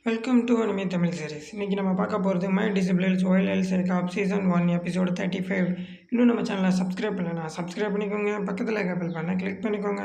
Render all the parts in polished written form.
Welcome to anime Tamil series. இன்றைக்கி நம்ம பார்க்க போகிறது மை டிசிப்ளின்ஸ் ஒய்எல் செல்காப் சீசன் 1 எபிசோடு 35. இன்னும் நம்ம சேனலை சப்ஸ்கிரைப் பண்ணலைன்னா சப்ஸ்கிரைப் பண்ணிக்கோங்க. பக்கத்தில் பெல் பண்ண கிளிக் பண்ணிக்கோங்க.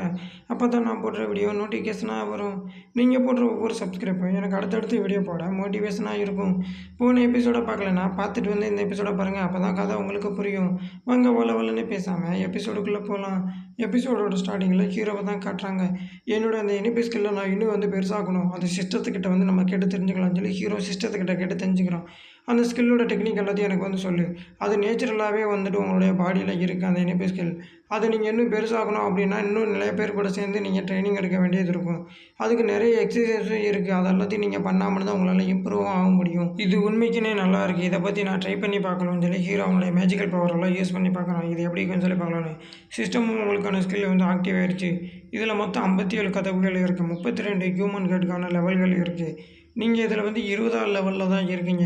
அப்போ தான் நான் போடுற வீடியோ நோட்டிஃபிகேஷனாக வரும். நீங்கள் போடுற ஒவ்வொரு சப்ஸ்கிரைப்பும் எனக்கு அடுத்தடுத்து வீடியோ போட மோட்டிவேஷனாக இருக்கும். போன எபிசோடை பார்க்கலன்னா பார்த்துட்டு வந்து இந்த எபிசோடை பாருங்கள். அப்போ தான் கதை உங்களுக்கு புரியும். வாங்க வளன்னு பேசாமல் எபிசோடுக்குள்ளே போகலாம். எபிசோடோட ஸ்டார்டிங்கில் ஹீரோவை தான் காட்டுறாங்க. என்னோட அந்த எனிபி ஸ்கில்லை நான் இன்னும் பெருசாகணும். அந்த சிஸ்டத்துக்கிட்ட நம்ம கேட்டு தெரிஞ்சுக்கலாம்னு சொல்லி ஹீரோ சிஸ்டத்துக்கிட்ட கேட்டு தெரிஞ்சுக்கிறோம். அந்த ஸ்கில்லோட டெக்னிக் எல்லாத்தையும் எனக்கு சொல்லு. அது நேச்சுரலாகவே உங்களுடைய பாடியில் இருக்குது அந்த எனிபி ஸ்கில். அதை நீங்கள் இன்னும் பெருசாகணும் அப்படின்னா இன்னும் நிறைய பேர் கூட சேர்ந்து நீங்கள் ட்ரைனிங் எடுக்க வேண்டியது இருக்கும். அதுக்கு நிறைய எக்ஸசைஸும் இருக்குது. அது எல்லாத்தையும் நீங்கள் பண்ணாமல் தான் உங்களால் இம்ப்ரூவ் ஆக முடியும். இது உண்மைக்குன்னே நல்லா இருக்குது. இதை பற்றி நான் ட்ரை பண்ணி பார்க்கணும்னு சொல்லி ஹீரோ அவங்களுடைய மேஜிக்கல் பவரெல்லாம் யூஸ் பண்ணி பார்க்குறோம். இது எப்படி இருக்குன்னு சொல்லி பார்க்கலான்னு சிஸ்டமும் உங்களுக்கான ஸ்கில் ஆக்டிவ் ஆகிடுச்சு. இதில் மொத்தம் 57 கதவுகள் இருக்குது. 32 ஹியூமன் கேட்டுக்கான லெவல்கள் இருக்குது. நீங்கள் இதில் 20ஆவது லெவலில் தான் இருக்கீங்க.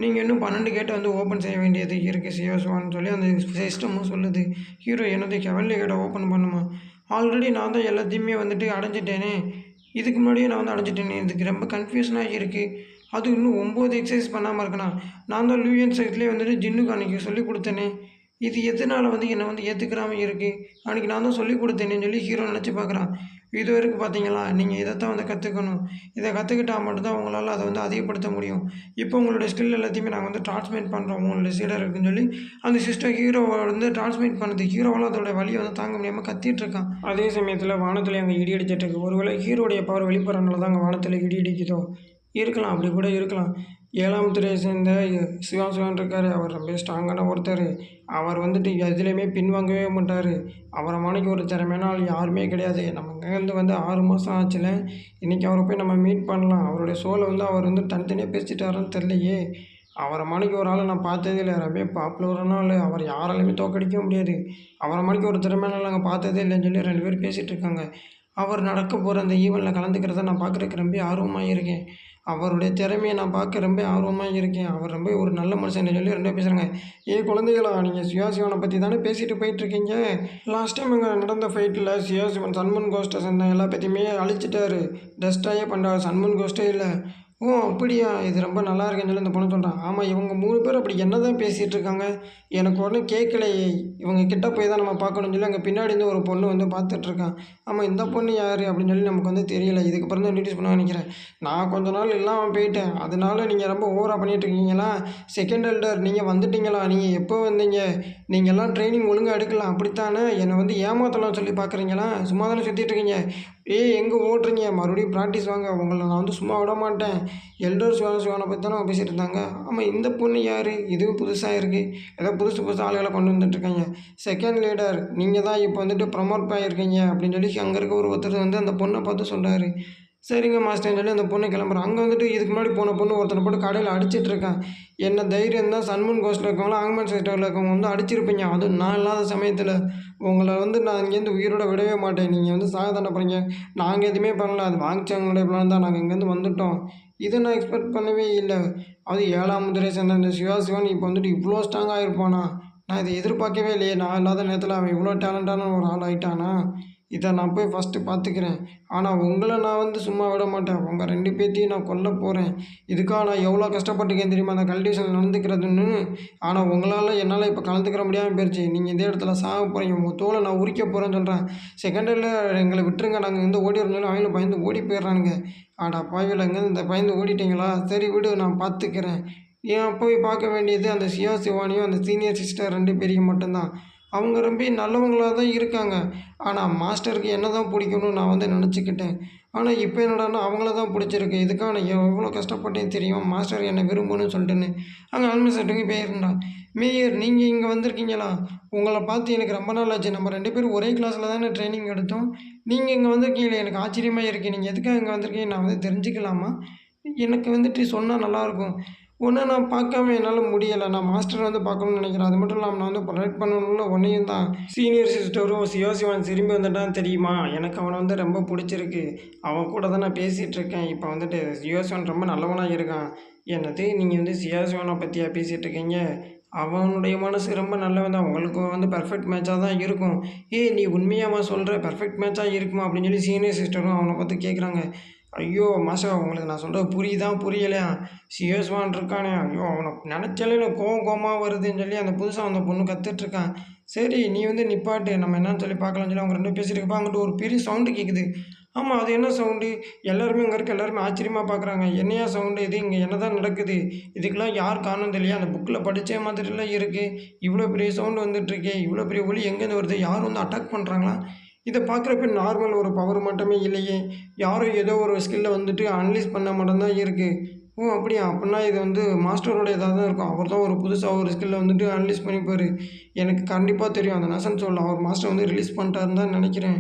நீங்கள் இன்னும் 12 கேட்டை ஓப்பன் செய்ய வேண்டியது இருக்குது சியோஸ்வான்னு சொல்லி அந்த சிஸ்டமும் சொல்லுது. ஹீரோ என்னது ஹெவன்லி கேட்டை ஓப்பன் பண்ணுமா? ஆல்ரெடி நான் தான் எல்லாத்தையுமே அடைஞ்சிட்டேனே. இதுக்கு முன்னாடியே நான் அடைஞ்சிட்டேனே. இதுக்கு ரொம்ப கன்ஃபியூஷனாக இருக்குது. அது இன்னும் 9 எக்ஸசைஸ் பண்ணாமல் இருக்கணும். நான் தான் லூயன் சைட்லேயே ஜின்னுக்கு அன்றைக்கி சொல்லி கொடுத்தேனே. இது எதனால் என்னை ஏற்றுக்கிறாமல் இருக்குது. அன்றைக்கி நான் தான் சொல்லி கொடுத்தேனேன்னு சொல்லி ஹீரோ நினச்சி பார்க்குறான். இது வரைக்கும் பார்த்தீங்களா, நீங்கள் இதைத்தான் கற்றுக்கணும். இதை கற்றுக்கிட்டால் மட்டும்தான் உங்களால் அதை அதிகப்படுத்த முடியும். இப்போ உங்களுடைய ஸ்கில் எல்லாத்தையுமே நாங்கள் டிரான்ஸ்மிட் பண்ணுறோம் உங்களுடைய சீடர் இருக்குன்னு சொல்லி அந்த சிஸ்டர் ஹீரோவை டிரான்ஸ்மிட் பண்ணுது. ஹீரோவால் அதோடைய வழியை தாங்க முடியாமல் கத்திட்டு இருக்கான். அதே சமயத்தில் வானத்தில் அங்கே இடி அடிச்சிட்டு இருக்கு. ஒருவேளை ஹீரோடைய பவர் வெளிப்படுறதுனால தான் அங்கே வானத்தில் இடி அடிக்குதோ இருக்கலாம். அப்படி கூட இருக்கலாம். 7ஆம் துறையை சேர்ந்த சிவான் இருக்கார். அவர் ரொம்ப ஸ்ட்ராங்கான ஒருத்தர். அவர் எதுலேயுமே பின்வாங்கவே மாட்டார். அவரை மாணிக்கு ஒரு திறமையான ஆள் யாருமே கிடையாது. நம்ம இங்கேருந்து 6 மாதம் ஆச்சுல. இன்றைக்கி அவரை போய் நம்ம மீட் பண்ணலாம். அவருடைய சோலை அவர் தனித்தனியாக பேசிட்டாருன்னு தெரியலையே. அவரை மாணிக்கு ஒரு ஆளை நான் பார்த்ததே இல்லை. ரொம்ப பாப்புலரான ஆள். அவர் யாராலையுமே தோக்கடிக்க முடியாது. அவரை மாணிக்கு ஒரு திறமையான ஆள் நாங்கள் பார்த்ததே இல்லைன்னு சொல்லி 2 பேர் பேசிகிட்டு இருக்காங்க. அவர் நடக்க போகிற அந்த ஈவெண்ட்டில் கலந்துக்கிறத நான் பார்க்குறதுக்கு ரொம்ப ஆர்வமாக இருக்கேன். அவருடைய திறமையை நான் பார்க்க ரொம்ப ஆர்வமாக இருக்கேன். அவர் ரொம்ப ஒரு நல்ல மனுஷன் சொல்லி 2 பேசுகிறாங்க. குழந்தைகளா, நீங்கள் சிவாசிவனை பற்றி தானே பேசிட்டு போயிட்டுருக்கீங்க. லாஸ்ட் டைம் இங்கே நடந்த ஃபைட்டில் சிவாசிவன் சன்மன் கோஸ்ட்டை சேர்ந்த எல்லா பற்றியுமே அழிச்சிட்டாரு. டஸ்டாயே பண்ணுறாரு. சன்மன் கோஸ்ட்டே இல்லை. ஓ அப்படியா, இது ரொம்ப நல்லா இருக்குன்னு சொல்லி இந்த பொண்ணு சொல்கிறான். ஆமாம், இவங்க 3 பேர் அப்படி என்ன தான் பேசிகிட்டு இருக்காங்க, எனக்கு ஒன்றும் கேட்கலையே. இவங்க கிட்டே போய் தான் நம்ம பார்க்கணும்னு சொல்லி அங்கே பின்னாடி ஒரு பொண்ணு பார்த்துட்ருக்கான். ஆமாம், இந்த பொண்ணு யார் அப்படின்னு சொல்லி நமக்கு தெரியலை. இதுக்கப்புறம் தான் நோட்டீஸ் பண்ண நினைக்கிறேன். நான் கொஞ்ச நாள் இல்லாமல் போயிட்டேன். அதனால நீங்கள் ரொம்ப ஓவராக பண்ணிகிட்ருக்கீங்களா? செகண்ட் எல்டர் நீங்கள் வந்துட்டீங்களா? நீங்கள் எப்போ வந்தீங்க? நீங்கள் எல்லாம் ட்ரைனிங் ஒழுங்காக எடுக்கலாம் அப்படித்தானே? என்னை ஏமாற்றலாம் சொல்லி பார்க்குறீங்களா? சும்மா தானே சுற்றிட்டு இருக்கீங்க. எங்கே ஓட்டுறீங்க? மறுபடியும் ப்ராக்டிஸ் வாங்க. உங்களை நான் சும்மா விட மாட்டேன். எல்டர் சிவானை பற்றி தானே பேசிகிட்டு இருந்தாங்க. ஆமாம், இந்த பொண்ணு யார்? இதுவும் புதுசாக இருக்குது. ஏதோ புதுசு ஆளுகளை கொண்டு வந்துட்டுருக்காங்க. செகண்ட் லீடர் நீங்கள் தான் இப்போ ப்ரமோட் ஆகிருக்கீங்க அப்படின்னு சொல்லி அங்கே இருக்க ஒருத்தர் அந்த பொண்ணை பார்த்து சொல்கிறாரு. சரிங்க மாஸ்டர்னு சொல்லி அந்த பொண்ணு கிளம்புறான். அங்கே இதுக்கு முன்னாடி போன பொண்ணு ஒருத்தனை போட்டு கடையில் அடிச்சிட்ருக்கான். என்ன தைரியம் தான் சன்மன் கோஸ்ட்டில் இருக்கவங்களாம் ஆங்மன் சைட்டில் இருக்கவங்க அடிச்சிருப்பீங்க. அதுவும் நான் இல்லாத சமயத்தில். உங்களை நான் இங்கேருந்து உயிரோட விடவே மாட்டேன். நீங்கள் சாக தானே போகிறீங்க. நாங்கள் எதுவுமே பண்ணல. அது வாங்கிச்சவங்களுடைய பிளான் தான். நாங்கள் இங்கேருந்து வந்துவிட்டோம். இதை நான் எக்ஸ்பெக்ட் பண்ணவே இல்லை. அது 7ஆம் துறையை சேர்ந்த இந்த சிவான் இப்போ இவ்வளோ ஸ்ட்ராங்காக இருப்பானா? நான் இதை எதிர்பார்க்கவே இல்லையே. நான் இல்லாத நேரத்தில் அவன் இவ்வளோ டேலண்டான ஒரு ஆள் ஆகிட்டானா? இதை நான் போய் ஃபஸ்ட்டு பார்த்துக்கிறேன். ஆனால் உங்களை நான் சும்மா விட மாட்டேன். உங்கள் 2 பேர்த்தையும் நான் கொல்ல போகிறேன். இதுக்காக நான் எவ்வளோ கஷ்டப்பட்டுக்கேன் தெரியுமா அந்த கல்டிவேஷன் நடந்துக்கிறதுன்னு. ஆனால் உங்களால் என்னால் இப்போ கலந்துக்கிற முடியாமல் போயிடுச்சு. நீங்கள் இதே இடத்துல சாக போகிறீங்க. உங்கள் தோலை நான் உரிக்க போகிறேன்னு சொல்கிறேன். செகண்டில் எங்களை விட்டுருங்க, நாங்கள் ஓடிடுறோம். அவங்களும் பயந்து ஓடி போயிடுறானுங்க. பாவியில் எங்கேருந்து இந்த பயந்து ஓடிட்டீங்களா? சரி விடு, நான் பார்த்துக்கிறேன். ஏன் போய் பார்க்க வேண்டியது அந்த சிவானியும் அந்த சீனியர் சிஸ்டர் 2 பேரையும் மட்டும்தான். அவங்க ரொம்ப நல்லவங்களாக தான் இருக்காங்க. ஆனால் மாஸ்டருக்கு என்ன தான் பிடிக்கும்னு நான் நினச்சிக்கிட்டேன். ஆனால் இப்போ என்னடான்னா அவங்கள தான் பிடிச்சிருக்கு. இதுக்காக நான் எவ்வளோ கஷ்டப்பட்டேன் தெரியும். மாஸ்டர் என்னை விரும்பணும்னு சொல்லிட்டுன்னு அங்கே ஆல்மோஸ்ட்டுக்கு போயிருந்தான். மேயர், நீங்கள் இங்கே வந்திருக்கீங்களா? உங்களை பார்த்து எனக்கு ரொம்ப நாள் ஆச்சு. நம்ம 2 பேரும் ஒரே கிளாஸில் தானே ட்ரைனிங் எடுத்தோம். நீங்கள் இங்கே வந்திருக்கீங்களே, எனக்கு ஆச்சரியமாக இருக்குது. நீங்கள் எதுக்காக இங்கே வந்திருக்கீங்க நான் தெரிஞ்சுக்கலாமா? எனக்கு சொன்னால் நல்லாயிருக்கும். ஒன்று நான் பார்க்காம என்னால் முடியலை. நான் மாஸ்டர் பார்க்கணுன்னு நினைக்கிறேன். அது மட்டும் இல்லாமல் நான் ப்ரொடெக்ட் பண்ணணும்னு ஒன்றையும் தான். சீனியர் சிஸ்டரும் சிவான் திரும்பி வந்துட்டான் தெரியுமா? எனக்கு அவனை ரொம்ப பிடிச்சிருக்கு. அவன் கூட தான் நான் பேசிகிட்ருக்கேன். இப்போ சிவான் ரொம்ப நல்லவனாக இருக்கான். என்னது, நீங்கள் சிவானை பற்றியா பேசிகிட்டு இருக்கீங்க? அவனுடைய மனசு ரொம்ப நல்லவன் தான். உங்களுக்கு பர்ஃபெக்ட் மேட்சாக தான் இருக்கும். நீ உண்மையாக சொல்கிற பர்ஃபெக்ட் மேட்சாக இருக்குமா அப்படின்னு சொல்லி சீனியர் சிஸ்டரும் அவனை பார்த்து கேட்குறாங்க. ஐயோ! மாஸ்டர் உங்களுக்கு நான் சொல்றது புரியுதா? புரியலையா? சிஎஸ்1 இருக்கானே, ஐயோ! அவன நெனச்சாலே எனக்கு கோவமா வருதுன்னு சொல்லி அந்த புதுசா வந்த பொண்ணு கத்திட்டுருக்கான். சரி நீ வந்து நிப்பாட்டு. நம்ம என்னன்னு சொல்லி பார்க்கலாம்னு சொல்லி அவங்க 2 பேரும் பேசிட்டு இருக்கப்ப, அங்கிட்டு ஒரு பெரிய சவுண்டு கேட்குது. ஆமா, அது என்ன சவுண்டு? எல்லாருமே இங்க இருக்க எல்லாருமே ஆச்சரியமா பார்க்குறாங்க. என்னையா சவுண்டு இது? இங்க என்னதான் நடக்குது? இதுக்கெல்லாம் யார் காரணம்னு தெரியலையே. அந்த புக்ல படிச்ச மாதிரிலாம் இருக்கு. இவ்வளோ பெரிய சவுண்டு வந்துட்டுருக்கே. இவ்வளோ பெரிய ஒலி எங்கேருந்து வருது? யாரும் வந்து அட்டாக் பண்றாங்களா? இத பார்க்குறப்ப நார்மல் ஒரு பவர் மட்டுமே இல்லையே! யாரோ ஏதோ ஒரு ஸ்கில்ல வந்துட்டு அனலைஸ் பண்ணா மட்டும் தான் இருக்கு. ஓ! அப்படியா? அப்பன்னா இது வந்து மாஸ்டரோட இதா தான் இருக்கும். அவர் தான் ஒரு புதுசா ஒரு ஸ்கில்ல வந்துட்டு அனலைஸ் பண்ணிப்பாரு. எனக்கு கண்டிப்பா தெரியும். அந்த நெசன் சோல் அவர் மாஸ்டர் வந்து ரிலீஸ் பண்ணிட்டாருன்னு தான் நெனைக்கிறேன்.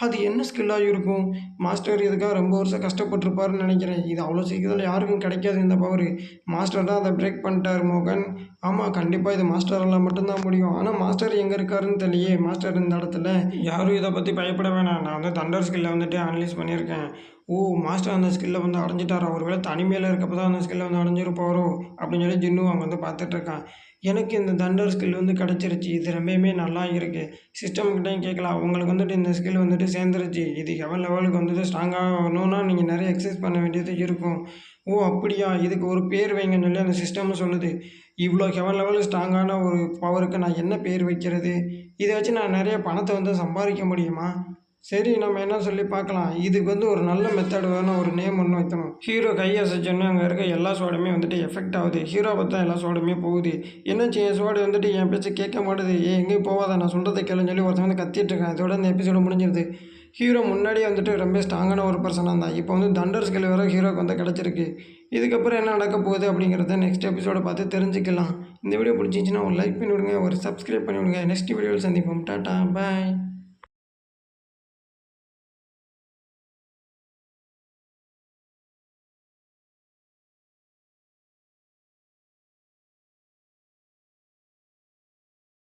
அது என்ன ஸ்கில்லா இருக்கும்? மாஸ்டர் இதுக்காக ரொம்ப வருஷம் கஷ்டப்பட்டுருப்பாருன்னு நெனைக்கிறேன். இது அவ்வளோ சீக்கிரத்தில யாருக்கும் கிடைக்காது இந்த பவரு. மாஸ்டர் தான் அத பிரேக் பண்ணிட்டாரு மோகன். ஆமா, கண்டிப்பா இது மாஸ்டரால மட்டும் தான் முடியும். ஆனா மாஸ்டர் எங்க இருக்காருன்னு தெரியலையே! மாஸ்டர் இந்த இடத்துல. யாரும் இத பத்தி பயப்பட வேணாம். நான் வந்து தண்டர் ஸ்கில்ல வந்துட்டு அனலைஸ் பண்ணியிருக்கேன். ஓ! மாஸ்டர் அந்த ஸ்கில்ல வந்து அடைஞ்சிட்டாரா? ஒருவேள தனிமையில இருக்கப்ப தான் அந்த ஸ்கில்ல வந்து அடைஞ்சிருப்பாரோ! அப்படின்னு சொல்லி ஜின்னு அங்க வந்து பார்த்துட்டுருக்கான். எனக்கு இந்த தண்டர் ஸ்கில் வந்து கிடைச்சிருச்சு. இது ரொம்பவுமே நல்லா இருக்கு. சிஸ்டம் கிட்டயும் கேட்கலாம். உங்களுக்கு வந்துட்டு இந்த ஸ்கில் வந்துட்டு சேர்ந்துருச்சு. இது ஹெவன் லெவலுக்கு வந்துட்டு ஸ்ட்ராங்கா ஆகணும்னா நீங்க நெறைய எக்சர்சைஸ் பண்ண வேண்டியது இருக்கும். ஓ! அப்படியா? இதுக்கு ஒரு பேர் வைங்கன்னு சொல்லி அந்த சிஸ்டமும் சொல்லுது. இவ்வளோ ஹெவன் லெவல் ஸ்ட்ராங்கான ஒரு பவருக்கு நான் என்ன பேர் வைக்கிறது? இத வச்சு நான் நெறைய பணத்த வந்து சம்பாதிக்க முடியுமா? சரி நம்ம என்ன சொல்லி பார்க்கலாம். இதுக்கு வந்து ஒரு நல்ல மெத்தட் வேணும். ஒரு நேம் ஒண்ணு வைக்கணும். ஹீரோ கை அசைச்சோன்னே அங்க இருக்க எல்லா ஸ்வாடுமே வந்துட்டு எஃபெக்ட் ஆகுது. ஹீரோவ தான் எல்லா ஸ்வாடுமே போகுது. என்னாச்சு என் ஸ்வாடு வந்துட்டு என் பேச்ச கேட்க மாட்டுது. ஏய் எங்கேயும் போவாத நான் சொல்றத கேளுன்னு சொல்லி ஒருத்தன் வந்து கத்திட்டு இருக்கான். இதோட இந்த எபிசோடு முடிஞ்சிருது. ஹீரோ முன்னாடியே வந்துட்டு ரொம்ப ஸ்ட்ராங்கான ஒரு பர்சனா இருந்தான். இப்போ வந்து தண்டர் ஸ்கில் வேற ஹீரோக்கு வந்து கிடைச்சிருக்கு. இதுக்கப்புறம் என்ன நடக்க போகுது அப்படிங்கிறத நெக்ஸ்ட் எபிசோட பார்த்து தெரிஞ்சுக்கலாம். இந்த வீடியோ பிடிச்சிருந்துச்சுன்னா ஒரு லைக் பண்ணி விடுங்க. ஒரு சப்ஸ்கிரைப் பண்ணி விடுங்க. நெக்ஸ்ட் வீடியோவில் சந்திப்போம். டாடா பாய்.